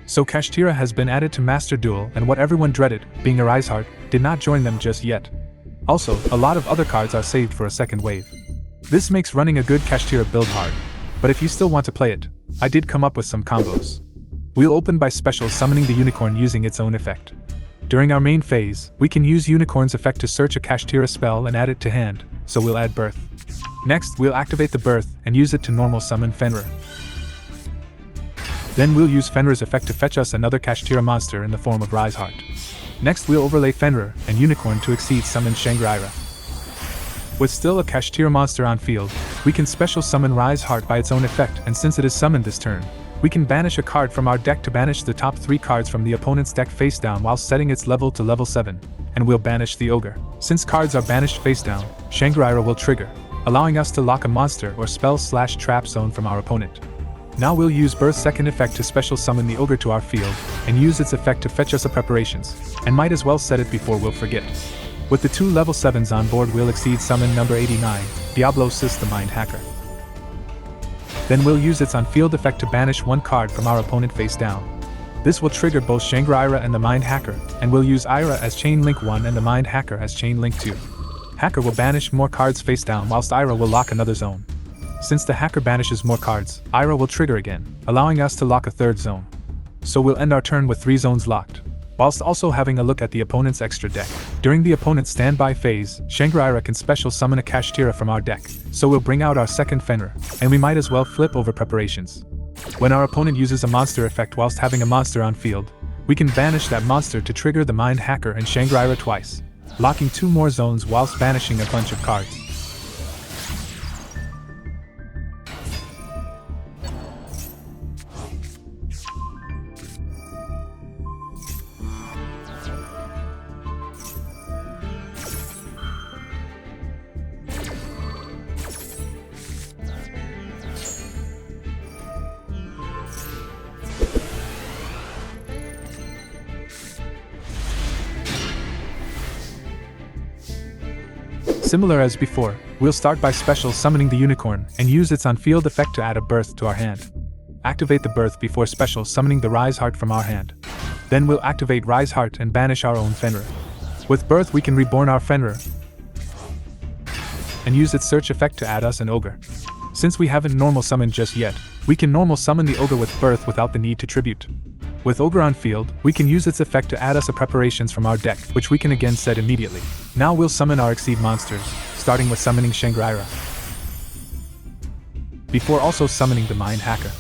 So Kashtira has been added to MasterDuel, and what everyone dreaded, being a Riseheart, did not join them just yet. Also, a lot of other cards are saved for a second wave. This makes running a good Kashtira build hard, but if you still want to play it, I did come up with some combos. We'll open by special summoning the unicorn using its own effect. During our main phase, we can use unicorn's effect to search a Kashtira spell and add it to hand, so we'll add birth. Next, we'll activate the birth and use it to normal summon Fenrir. Then we'll use Fenrir's effect to fetch us another Kashtira monster in the form of Riseheart. Next we'll overlay Fenrir and Unicorn to exceed summon Shangri-Ira. With still a Kashtira monster on field, we can special summon Riseheart by its own effect, and since it is summoned this turn, we can banish a card from our deck to banish the top 3 cards from the opponent's deck face down while setting its level to level 7, and we'll banish the Ogre. Since cards are banished face down, Shangri-Ira will trigger, allowing us to lock a monster or spell/trap zone from our opponent. Now we'll use Birth's second effect to special summon the Ogre to our field, and use its effect to fetch us a preparations, and might as well set it before we'll forget. With the 2 level 7s on board we'll exceed summon number 89, Diablosis the Mind Hacker. Then we'll use its on-field effect to banish 1 card from our opponent face down. This will trigger both Shangri-Ira and the Mind Hacker, and we'll use Ira as Chain Link 1 and the Mind Hacker as Chain Link 2. Hacker will banish more cards face down whilst Ira will lock another zone. Since the Hacker banishes more cards, Ira will trigger again, allowing us to lock a 3rd zone. So we'll end our turn with 3 zones locked, whilst also having a look at the opponent's extra deck. During the opponent's standby phase, Shangri-Ira can special summon a Kashtira from our deck, so we'll bring out our second Fenrir, and we might as well flip over preparations. When our opponent uses a monster effect whilst having a monster on field, we can banish that monster to trigger the Mind Hacker and Shangri-Ira twice, locking 2 more zones whilst banishing a bunch of cards. Similar as before, we'll start by special summoning the Unicorn and use its on-field effect to add a Birth to our hand. Activate the Birth before special summoning the Riseheart from our hand. Then we'll activate Riseheart and banish our own Fenrir. With Birth we can reborn our Fenrir and use its search effect to add us an Ogre. Since we haven't normal summoned just yet, we can normal summon the Ogre with Birth without the need to tribute. With Ogre on field, we can use its effect to add us a preparations from our deck, which we can again set immediately. Now we'll summon our Exceed monsters, starting with summoning Shangri-Ira, before also summoning the Mind Hacker.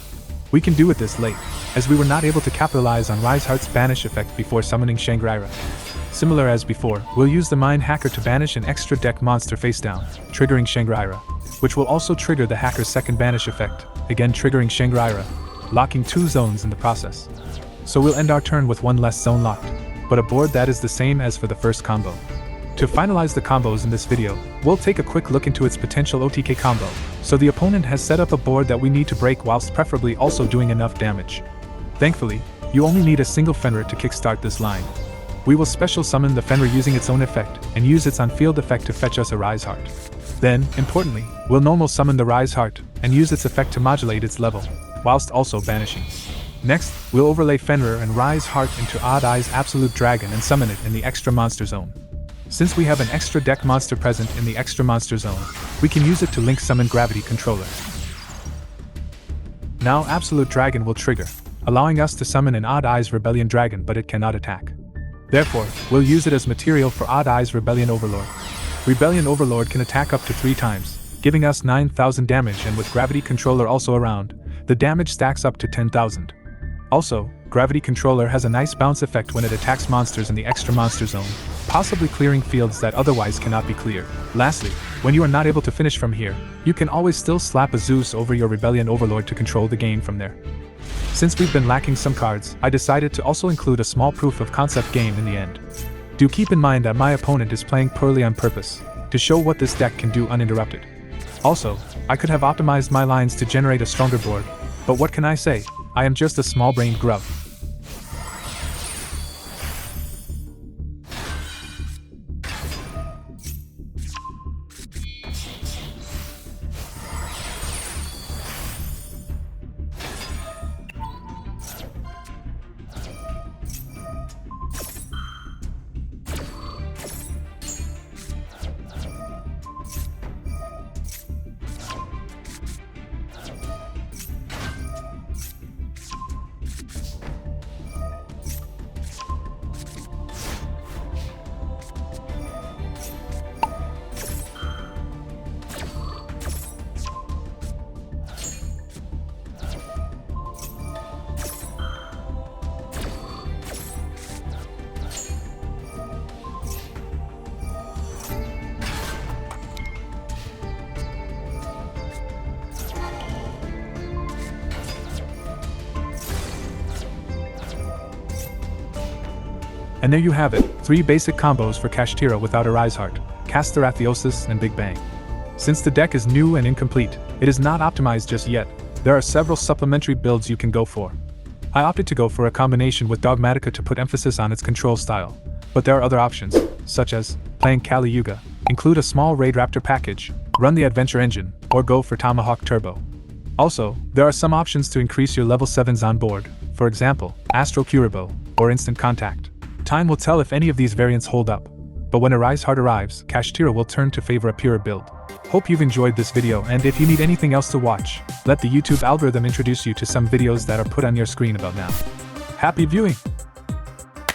We can do it this late, as we were not able to capitalize on Riseheart's banish effect before summoning Shangri-Ira. Similar as before, we'll use the Mind Hacker to banish an extra deck monster face down, triggering Shangri-Ira, which will also trigger the Hacker's second banish effect, again triggering Shangri-Ira, locking 2 zones in the process. So we'll end our turn with 1 less zone locked, but a board that is the same as for the first combo. To finalize the combos in this video, we'll take a quick look into its potential OTK combo, so the opponent has set up a board that we need to break whilst preferably also doing enough damage. Thankfully, you only need a single Fenrir to kickstart this line. We will special summon the Fenrir using its own effect, and use its on-field effect to fetch us a Riseheart. Then, importantly, we'll normal summon the Riseheart, and use its effect to modulate its level, whilst also banishing. Next, we'll overlay Fenrir and Riseheart into Odd-Eyes Absolute Dragon and summon it in the extra monster zone. Since we have an extra deck monster present in the extra monster zone, we can use it to link summon Gravity Controller. Now Absolute Dragon will trigger, allowing us to summon an Odd-Eyes Rebellion Dragon, but it cannot attack. Therefore, we'll use it as material for Odd-Eyes Rebellion Overlord. Rebellion Overlord can attack up to 3 times, giving us 9,000 damage, and with Gravity Controller also around, the damage stacks up to 10,000. Also, Gravity Controller has a nice bounce effect when it attacks monsters in the extra monster zone, possibly clearing fields that otherwise cannot be cleared. Lastly, when you are not able to finish from here, you can always still slap a Zeus over your Rebellion Overlord to control the game from there. Since we've been lacking some cards, I decided to also include a small proof of concept game in the end. Do keep in mind that my opponent is playing poorly on purpose, to show what this deck can do uninterrupted. Also, I could have optimized my lines to generate a stronger board, but what can I say? I am just a small-brained grub. And there you have it, 3 basic combos for Kashtira without a Riseheart, Castarathios, and Big Bang. Since the deck is new and incomplete, it is not optimized just yet. There are several supplementary builds you can go for. I opted to go for a combination with Dogmatica to put emphasis on its control style, but there are other options, such as playing Kali Yuga, include a small Raid Raptor package, run the Adventure Engine, or go for Tomahawk Turbo. Also, there are some options to increase your level 7s on board, for example, Astro Curabo, or Instant Contact. Time will tell if any of these variants hold up, but when a Riseheart arrives, Kashtira will turn to favor a purer build. Hope you've enjoyed this video, and if you need anything else to watch, let the YouTube algorithm introduce you to some videos that are put on your screen about now. Happy viewing!